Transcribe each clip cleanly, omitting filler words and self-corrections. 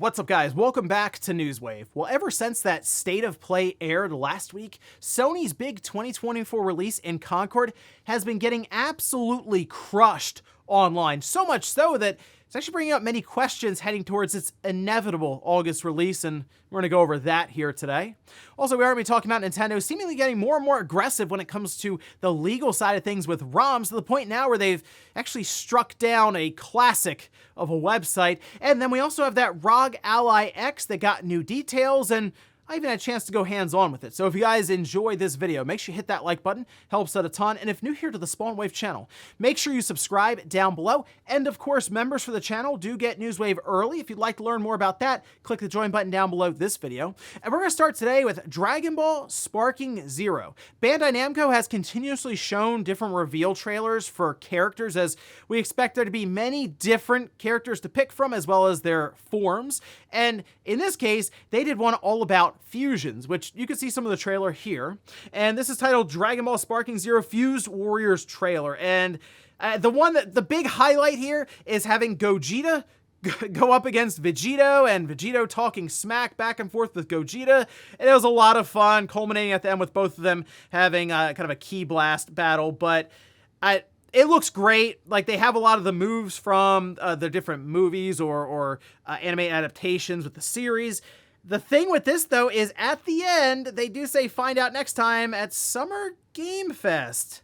What's up, guys? Welcome back to Newswave. Well, ever since that State of Play aired last week, Sony's big 2024 release in Concord has been getting absolutely crushed online. So much so that it's actually bringing up many questions heading towards its inevitable August release, and we're going to go over that here today. Also, we are going to be talking about Nintendo seemingly getting more and more aggressive when it comes to the legal side of things with ROMs, to the point now where they've actually struck down a classic of a website. And then we also have that ROG Ally X that got new details, and I even had a chance to go hands-on with it. So if you guys enjoy this video, make sure you hit that like button, helps out a ton. And if new here to the Spawnwave channel, make sure you subscribe down below. And of course, members for the channel do get Newswave early. If you'd like to learn more about that, click the join button down below this video. And we're gonna start today with Dragon Ball Sparking Zero. Bandai Namco has continuously shown different reveal trailers for characters, as we expect there to be many different characters to pick from, as well as their forms. And in this case, they did one all about fusions, which you can see some of the trailer here. And this is titled Dragon Ball Sparking Zero Fused Warriors trailer. And the big highlight here is having Gogeta go up against Vegito, and Vegito talking smack back and forth with Gogeta. And it was a lot of fun, culminating at the end with both of them having kind of a key blast battle. But it looks great. Like, they have a lot of the moves from the different movies or anime adaptations with the series. The thing with this, though, is at the end, they do say find out next time at Summer Game Fest,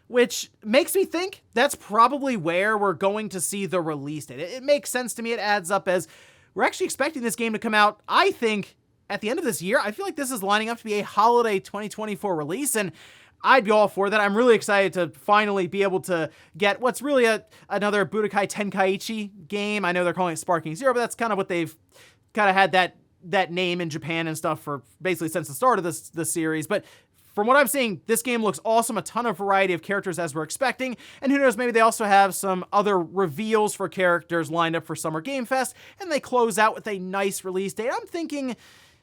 which makes me think that's probably where we're going to see the release date. It makes sense to me. It adds up, as we're actually expecting this game to come out, I think, at the end of this year. I feel like this is lining up to be a holiday 2024 release, and I'd be all for that. I'm really excited to finally be able to get what's really another Budokai Tenkaichi game. I know they're calling it Sparking Zero, but that's kind of what they've kind of had that name in Japan and stuff for basically since the start of this series. But from what I'm seeing, this game looks awesome. A ton of variety of characters as we're expecting. And who knows, maybe they also have some other reveals for characters lined up for Summer Game Fest, and they close out with a nice release date. I'm thinking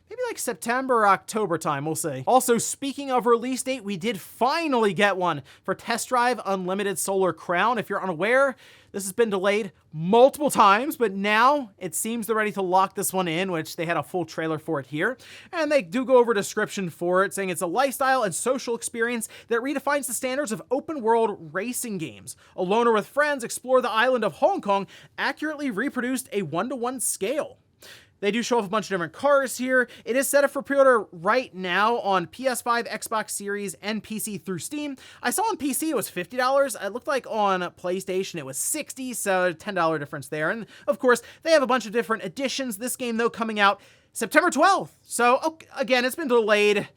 maybe like September or October time, we'll see. Also, speaking of release date, we did finally get one for Test Drive Unlimited Solar Crown. If you're unaware, this has been delayed multiple times, but now it seems they're ready to lock this one in, which they had a full trailer for it here. And they do go over a description for it, saying it's a lifestyle and social experience that redefines the standards of open-world racing games. Alone or with friends, explore the island of Hong Kong, accurately reproduced a 1-to-1 scale. They do show off a bunch of different cars here. It is set up for pre-order right now on PS5, Xbox Series, and PC through Steam. I saw on PC it was $50. It looked like on PlayStation it was $60, so a $10 difference there. And of course, they have a bunch of different editions. This game, though, coming out September 12th. So, again, it's been delayed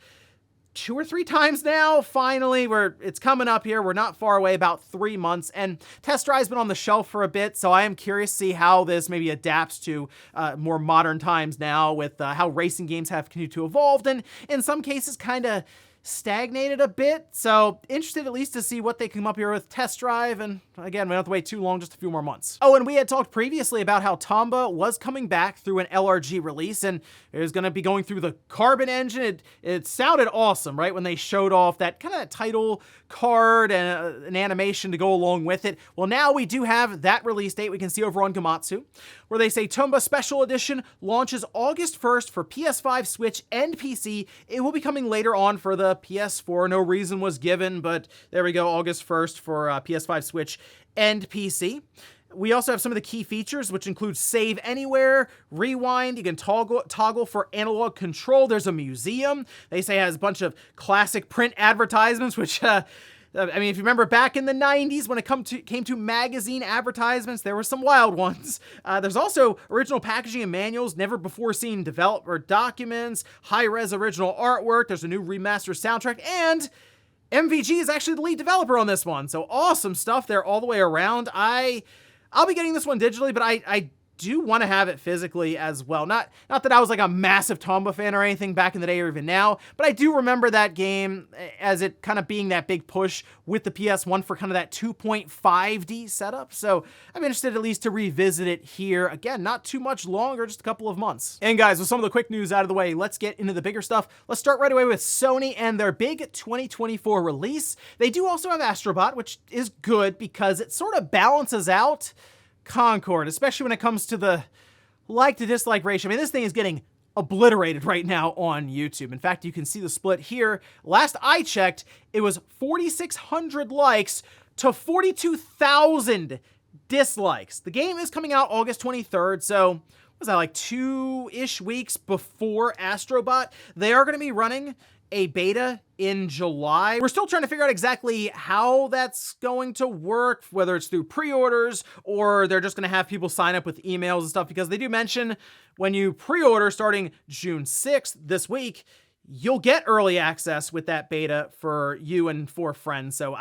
2 or 3 times now. Finally, it's coming up here. We're not far away, about 3 months, and Test Drive's been on the shelf for a bit, so I am curious to see how this maybe adapts to more modern times now, with how racing games have continued to evolve, and in some cases kind of stagnated a bit. So interested at least to see what they come up here with Test Drive, and again, we don't have to wait too long, just a few more months. Oh, and we had talked previously about how Tomba was coming back through an LRG release, and it was going to be going through the Carbon engine. It sounded awesome, right, when they showed off that kind of title card and an animation to go along with it. Well, now we do have that release date we can see over on Gamatsu, where they say Tomba Special Edition launches August 1st for PS5, Switch, and PC. It will be coming later on for the PS4. No reason was given, but there we go, August 1st for PS5, Switch, and PC. We also have some of the key features, which include save anywhere, rewind, you can toggle for analog control. There's a museum. They say it has a bunch of classic print advertisements, which, I mean, if you remember back in the 90s when it came to magazine advertisements, there were some wild ones. There's also original packaging and manuals, never before seen developer documents, high-res original artwork. There's a new remastered soundtrack, and MVG is actually the lead developer on this one. So awesome stuff there all the way around. I'll be getting this one digitally, but I do want to have it physically as well. Not that I was like a massive Tomba fan or anything back in the day or even now, but I do remember that game as it kind of being that big push with the PS1 for kind of that 2.5D setup. So I'm interested at least to revisit it here. Again, not too much longer, just a couple of months. And guys, with some of the quick news out of the way, let's get into the bigger stuff. Let's start right away with Sony and their big 2024 release. They do also have Astrobot, which is good because it sort of balances out Concord, especially when it comes to the like to dislike ratio. I mean, this thing is getting obliterated right now on YouTube. In fact, you can see the split here. Last I checked, it was 4,600 likes to 42,000 dislikes. The game is coming out August 23rd, so was that like 2-ish weeks before Astrobot? They are going to be running a beta in July. We're still trying to figure out exactly how that's going to work, whether it's through pre-orders or they're just going to have people sign up with emails and stuff, because they do mention when you pre-order starting June 6th this week, you'll get early access with that beta for you and 4 friends. So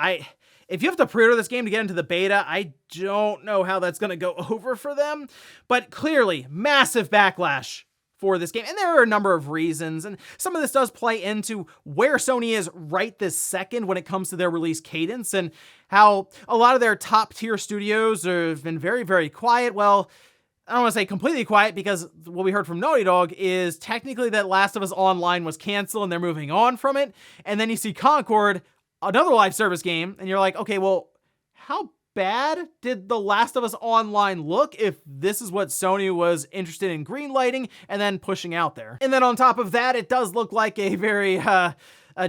if you have to pre-order this game to get into the beta, I don't know how that's going to go over for them, but clearly massive backlash for this game. And there are a number of reasons, and some of this does play into where Sony is right this second when it comes to their release cadence, and how a lot of their top tier studios have been very, very quiet. Well, I don't want to say completely quiet, because what we heard from Naughty Dog is technically that Last of Us Online was canceled and they're moving on from it. And then you see Concord, another live service game, and you're like, okay, well, how bad did The Last of Us Online look if this is what Sony was interested in greenlighting and then pushing out there? And then on top of that, it does look like a very a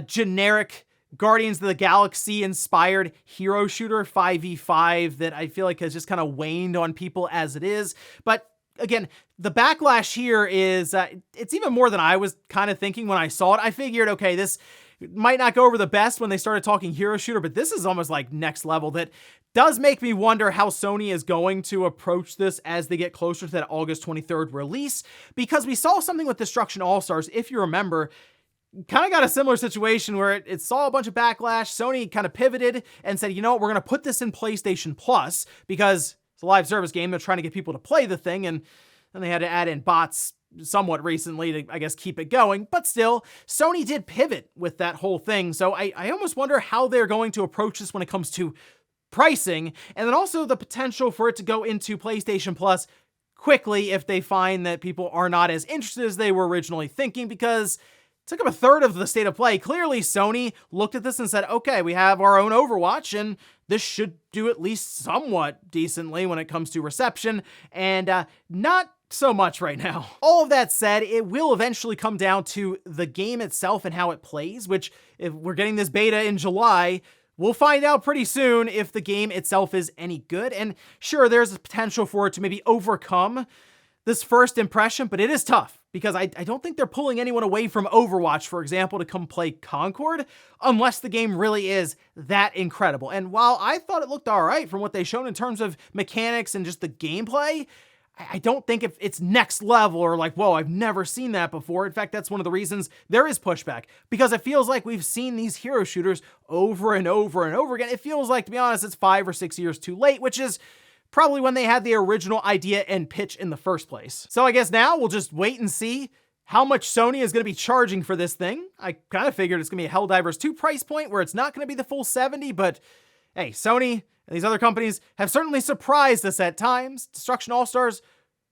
generic Guardians of the Galaxy inspired hero shooter 5v5 that I feel like has just kind of waned on people as it is. But again, the backlash here is, it's even more than I was kind of thinking when I saw it. I figured, okay, this might not go over the best when they started talking hero shooter, but this is almost like next level. That does make me wonder how Sony is going to approach this as they get closer to that August 23rd release, because we saw something with Destruction All-Stars, if you remember, kind of got a similar situation where it saw a bunch of backlash. Sony kind of pivoted and said, you know what, we're going to put this in PlayStation Plus because it's a live service game. They're trying to get people to play the thing, and then they had to add in bots somewhat recently to, I guess, keep it going. But still, Sony did pivot with that whole thing. So I almost wonder how they're going to approach this when it comes to pricing, and then also the potential for it to go into PlayStation Plus quickly if they find that people are not as interested as they were originally thinking, because it took up a third of the state of play. Clearly, Sony looked at this and said, okay, we have our own Overwatch, and this should do at least somewhat decently when it comes to reception, and not so much right now. All of that said, it will eventually come down to the game itself and how it plays, which, if we're getting this beta in July, we'll find out pretty soon if the game itself is any good. And sure, there's a potential for it to maybe overcome this first impression, but it is tough, because I don't think they're pulling anyone away from Overwatch, for example, to come play Concord, unless the game really is that incredible. And while I thought it looked all right from what they've shown in terms of mechanics and just the gameplay, I don't think if it's next level or like, whoa, I've never seen that before. In fact, that's one of the reasons there is pushback, because it feels like we've seen these hero shooters over and over and over again. It feels like, to be honest, it's 5 or 6 years too late, which is probably when they had the original idea and pitch in the first place. So I guess now we'll just wait and see how much Sony is going to be charging for this thing. I kind of figured it's going to be a Helldivers 2 price point where it's not going to be the full 70, but hey, Sony and these other companies have certainly surprised us at times. Destruction All-Stars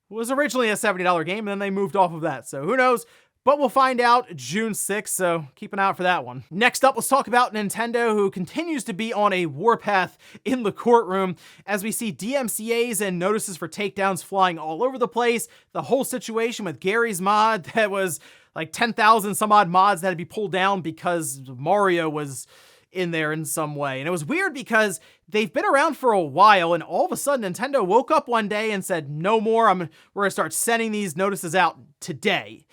was originally a $70 game, and then they moved off of that, so who knows? But we'll find out June 6th, so keep an eye out for that one. Next up, let's talk about Nintendo, who continues to be on a warpath in the courtroom as we see DMCAs and notices for takedowns flying all over the place. The whole situation with Gary's mod that was like 10,000 some odd mods that had to be pulled down because Mario was in there in some way. And it was weird because they've been around for a while, and all of a sudden Nintendo woke up one day and said, no more, we're gonna start sending these notices out today.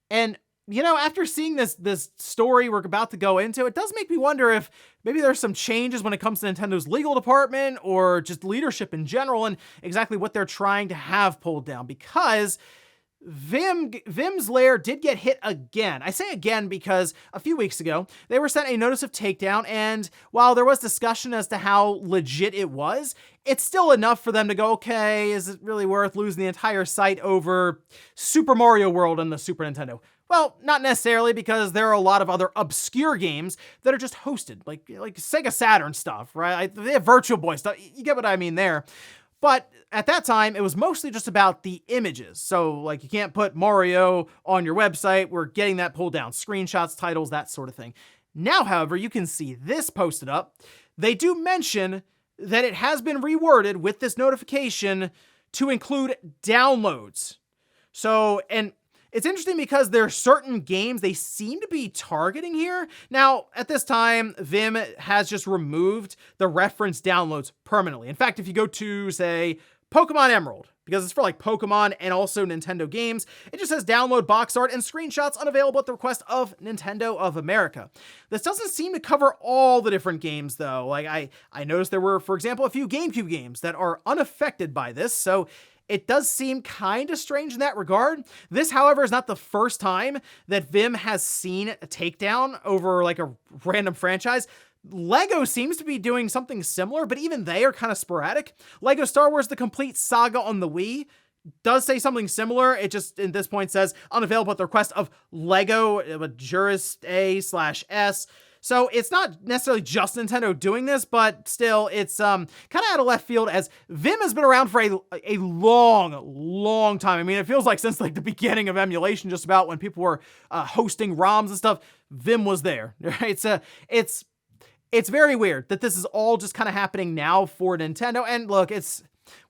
And, you know, after seeing this story we're about to go into, it does make me wonder if maybe there's some changes when it comes to Nintendo's legal department or just leadership in general and exactly what they're trying to have pulled down, because Vimm's Lair did get hit again. I say again because a few weeks ago, they were sent a notice of takedown, and while there was discussion as to how legit it was, it's still enough for them to go, okay, is it really worth losing the entire site over Super Mario World on the Super Nintendo? Well, not necessarily, because there are a lot of other obscure games that are just hosted, like Sega Saturn stuff, right? They have Virtual Boy stuff. You get what I mean there. But at that time, it was mostly just about the images. So, like, you can't put Mario on your website. We're getting that pulled down. Screenshots, titles, that sort of thing. Now, however, you can see this posted up. They do mention that it has been reworded with this notification to include downloads. So, and it's interesting because there are certain games they seem to be targeting here. Now, at this time, Vimm has just removed the reference downloads permanently. In fact, if you go to, say, Pokemon Emerald, because it's for like Pokemon and also Nintendo games, it just says download box art and screenshots unavailable at the request of Nintendo of America. This doesn't seem to cover all the different games though. Like I noticed there were, for example, a few GameCube games that are unaffected by this, so it does seem kind of strange in that regard. This, however, is not the first time that Vimm has seen a takedown over like a random franchise. Lego seems to be doing something similar, but even they are kind of sporadic. Lego Star Wars The Complete Saga on the Wii does say something similar. It just, at this point, says unavailable at the request of Lego Jurist A/S. So it's not necessarily just Nintendo doing this, but still, it's kind of out of left field, as Vimm has been around for a long time. I mean, it feels like since like the beginning of emulation, just about when people were hosting ROMs and stuff, Vimm was there. Right? It's very weird that this is all just kind of happening now for Nintendo. And look,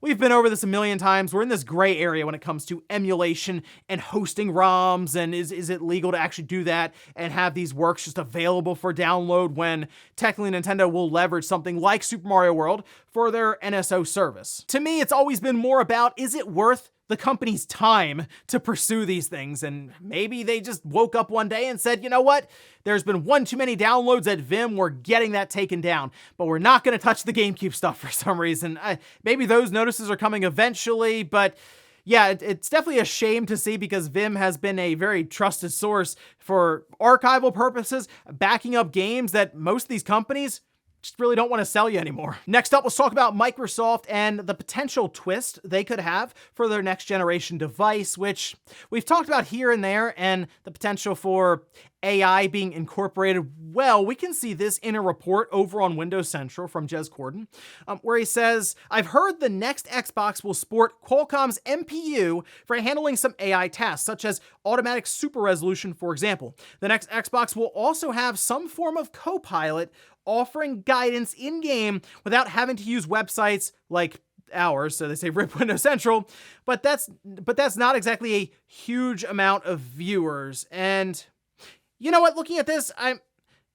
we've been over this a million times. We're in this gray area when it comes to emulation and hosting ROMs, and is it legal to actually do that and have these works just available for download when technically Nintendo will leverage something like Super Mario World for their NSO service. To me, it's always been more about, is it worth the company's time to pursue these things? And maybe they just woke up one day and said, you know what? There's been one too many downloads at Vimm. We're getting that taken down, but we're not going to touch the GameCube stuff for some reason. Maybe those notices are coming eventually, but yeah, it's definitely a shame to see, because Vimm has been a very trusted source for archival purposes, backing up games that most of these companies just really don't want to sell you anymore. Next up, let's talk about Microsoft and the potential twist they could have for their next generation device, which we've talked about here and there, and the potential for AI being incorporated. Well, we can see this in a report over on Windows Central from Jez Corden, where he says, I've heard the next Xbox will sport Qualcomm's MPU for handling some AI tasks, such as automatic super resolution, for example. The next Xbox will also have some form of Copilot offering guidance in-game without having to use websites like ours, so they say rip Windows Central, but that's not exactly a huge amount of viewers. And you know what, looking at this,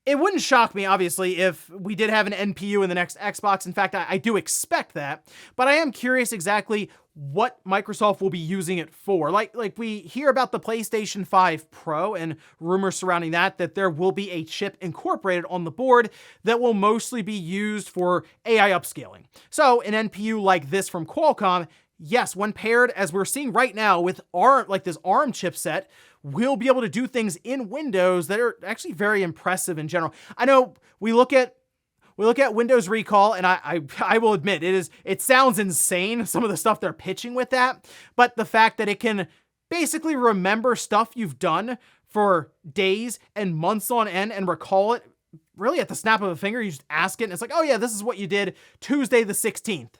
it wouldn't shock me, obviously, if we did have an NPU in the next Xbox. In fact, I do expect that, but I am curious exactly what Microsoft will be using it for. Like we hear about the PlayStation 5 Pro and rumors surrounding that there will be a chip incorporated on the board that will mostly be used for AI upscaling. So an NPU like this from Qualcomm, yes, when paired, as we're seeing right now, with this ARM chipset, will be able to do things in Windows that are actually very impressive in general. I know we look at Windows Recall, and I will admit, it sounds insane, some of the stuff they're pitching with that, but the fact that it can basically remember stuff you've done for days and months on end and recall it really at the snap of a finger. You just ask it, and it's like, oh yeah, this is what you did Tuesday the 16th.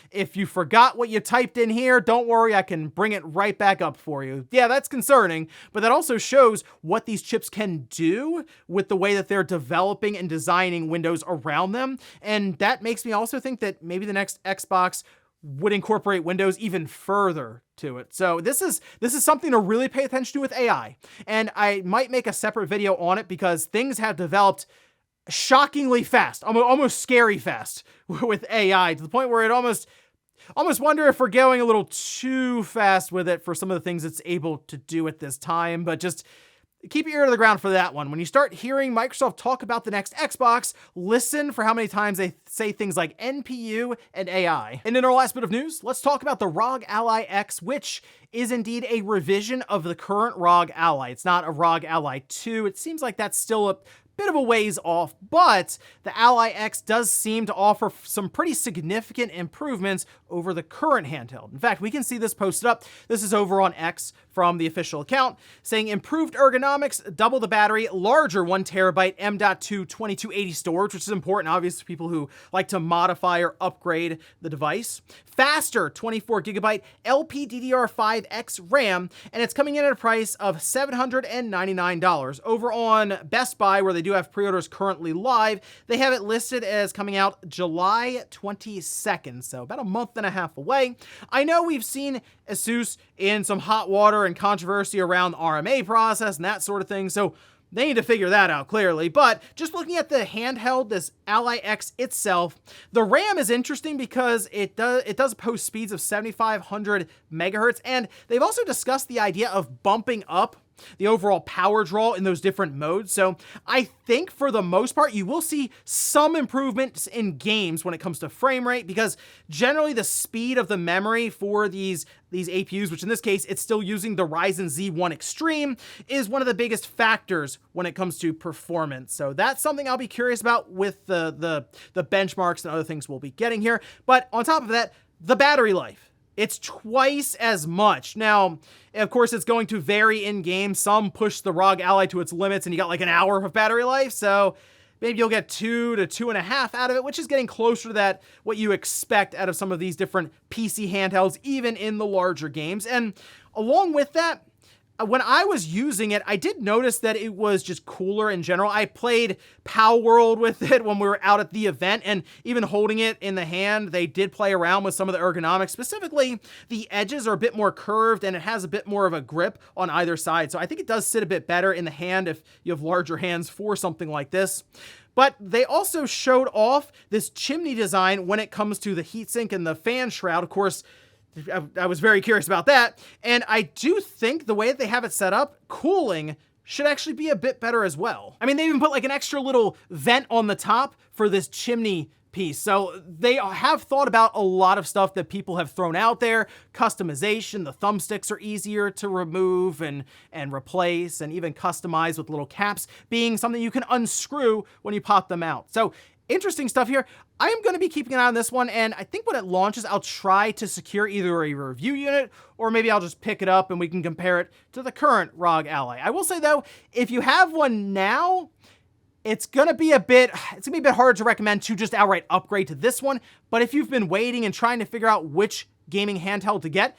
If you forgot what you typed in here, don't worry, I can bring it right back up for you. Yeah, that's concerning, but that also shows what these chips can do with the way that they're developing and designing Windows around them. And that makes me also think that maybe the next Xbox would incorporate Windows even further to it. So this is something to really pay attention to with AI. And I might make a separate video on it, because things have developed shockingly fast, almost scary fast with AI, to the point where it almost wonder if we're going a little too fast with it for some of the things it's able to do at this time. But just keep your ear to the ground for that one. When you start hearing Microsoft talk about the next Xbox, listen for how many times they say things like NPU and AI. And in our last bit of news, let's talk about the ROG Ally X, which is indeed a revision of the current ROG Ally. It's not a ROG Ally 2. It seems like that's still a bit of a ways off, but the Ally X does seem to offer some pretty significant improvements over the current handheld. In fact, we can see this posted up. This is over on X from the official account, saying improved ergonomics, double the battery, larger 1TB M.2 2280 storage, which is important, obviously, for people who like to modify or upgrade the device. Faster 24GB LPDDR5X RAM, and it's coming in at a price of $799. Over on Best Buy, where they do have pre-orders currently live. They have it listed as coming out July 22nd, so about a month and a half away. I know we've seen Asus in some hot water and controversy around the RMA process and that sort of thing, so they need to figure that out clearly. But just looking at the handheld, this Ally X itself, the RAM is interesting because it does post speeds of 7,500 megahertz, and they've also discussed the idea of bumping up the overall power draw in those different modes. So I think for the most part, you will see some improvements in games when it comes to frame rate, because generally the speed of the memory for these APUs, which in this case, it's still using the Ryzen Z1 Extreme, is one of the biggest factors when it comes to performance. So that's something I'll be curious about with the benchmarks and other things we'll be getting here. But on top of that, the battery life. It's twice as much. Now, of course, it's going to vary in game. Some push the ROG Ally to its limits and you got like an hour of battery life. So maybe you'll get 2 to 2.5 out of it, which is getting closer to that, what you expect out of some of these different PC handhelds, even in the larger games. And along with that, when I was using it, I did notice that it was just cooler in general. I played Pow World with it when we were out at the event, and even holding it in the hand, they did play around with some of the ergonomics. Specifically, the edges are a bit more curved and it has a bit more of a grip on either side. So I think it does sit a bit better in the hand if you have larger hands for something like this. But they also showed off this chimney design when it comes to the heatsink and the fan shroud. Of course, I was very curious about that. And I do think the way that they have it set up, cooling should actually be a bit better as well. I mean, they even put like an extra little vent on the top for this chimney piece. So they have thought about a lot of stuff that people have thrown out there. Customization, the thumbsticks are easier to remove and replace, and even customize with little caps being something you can unscrew when you pop them out. So interesting stuff here. I am going to be keeping an eye on this one, and I think when it launches, I'll try to secure either a review unit, or maybe I'll just pick it up and we can compare it to the current ROG Ally. I will say though, if you have one now, it's going to be a bit hard to recommend to just outright upgrade to this one. But if you've been waiting and trying to figure out which gaming handheld to get,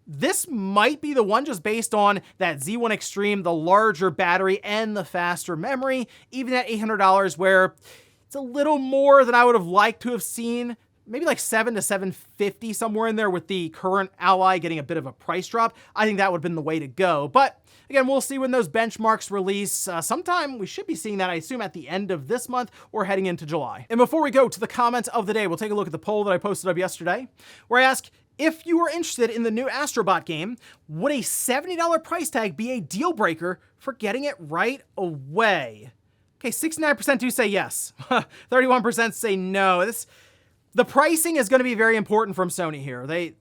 this might be the one, just based on that Z1 Extreme, the larger battery and the faster memory, even at $800, where it's a little more than I would have liked to have seen. Maybe like $700 to $750, somewhere in there, with the current Ally getting a bit of a price drop. I think that would have been the way to go. But again, we'll see when those benchmarks release. Sometime we should be seeing that, I assume, at the end of this month or heading into July. And before we go to the comments of the day, we'll take a look at the poll that I posted up yesterday, where I ask, if you were interested in the new Astrobot game, would a $70 price tag be a deal breaker for getting it right away? Okay, 69% do say yes. 31% say no. The pricing is going to be very important from Sony here. They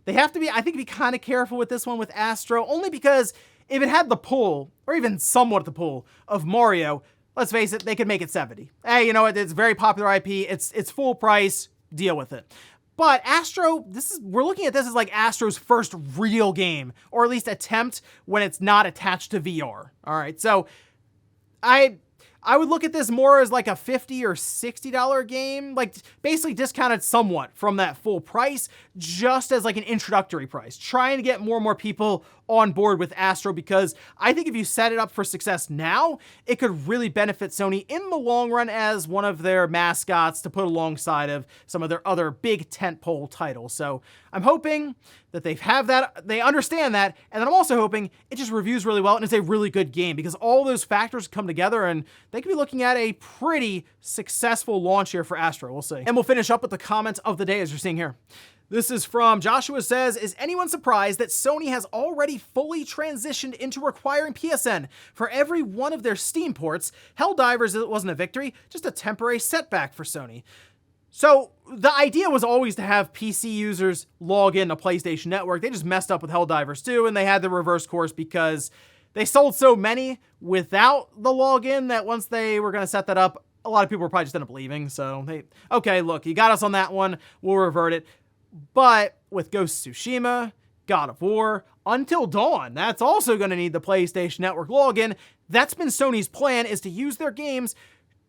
have to be, I think, be kind of careful with this one with Astro, only because if it had the pull, or even somewhat the pull, of Mario, let's face it, they could make it 70. Hey, you know what? It's a very popular IP. It's full price. Deal with it. But Astro, we're looking at this as like Astro's first real game, or at least attempt when it's not attached to VR. All right, so I would look at this more as like a $50 or $60 game, like basically discounted somewhat from that full price, just as like an introductory price, trying to get more and more people on board with Astro, because I think if you set it up for success now, it could really benefit Sony in the long run as one of their mascots to put alongside of some of their other big tentpole titles. So I'm hoping that they understand that, and then I'm also hoping it just reviews really well and is a really good game, because all those factors come together and they could be looking at a pretty successful launch here for Astro. We'll see. And we'll finish up with the comments of the day, as you're seeing here. This is from Joshua says, is anyone surprised that Sony has already fully transitioned into requiring PSN for every one of their Steam ports? Helldivers wasn't a victory, just a temporary setback for Sony. So the idea was always to have PC users log in to PlayStation Network. They just messed up with Helldivers too, and they had the reverse course because they sold so many without the login that once they were going to set that up, a lot of people were probably just end up leaving. So okay, look, you got us on that one. We'll revert it. But with Ghost of Tsushima, God of War, Until Dawn, that's also going to need the PlayStation Network login. That's been Sony's plan, is to use their games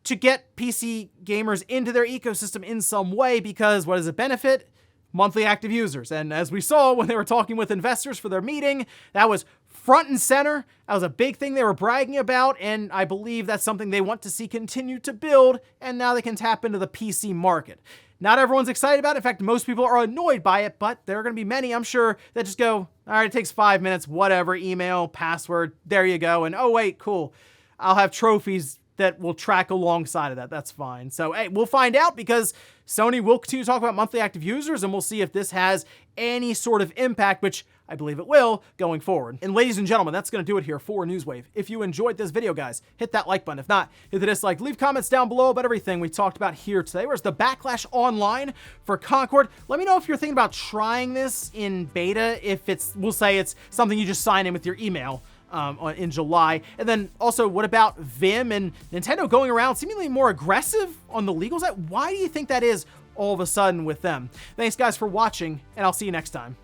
to get PC gamers into their ecosystem in some way, because what does it benefit? Monthly active users. And as we saw when they were talking with investors for their meeting, that was front and center. That was a big thing they were bragging about, and I believe that's something they want to see continue to build, and now they can tap into the PC market. Not everyone's excited about it. In fact, most people are annoyed by it, but there are going to be many, I'm sure, that just go, all right, it takes 5 minutes, whatever, email, password, there you go, and oh wait, cool. I'll have trophies that will track alongside of that. That's fine. So, hey, we'll find out because Sony will continue to talk about monthly active users, and we'll see if this has any sort of impact, which I believe it will, going forward. And ladies and gentlemen, that's going to do it here for Newswave. If you enjoyed this video, guys, hit that like button. If not, hit the dislike. Leave comments down below about everything we talked about here today. Where's the Backlash online for Concord? Let me know if you're thinking about trying this in beta, if it's, we'll say it's something you just sign in with your email in July. And then also, what about Vimm and Nintendo going around seemingly more aggressive on the legal side? Why do you think that is all of a sudden with them? Thanks, guys, for watching, and I'll see you next time.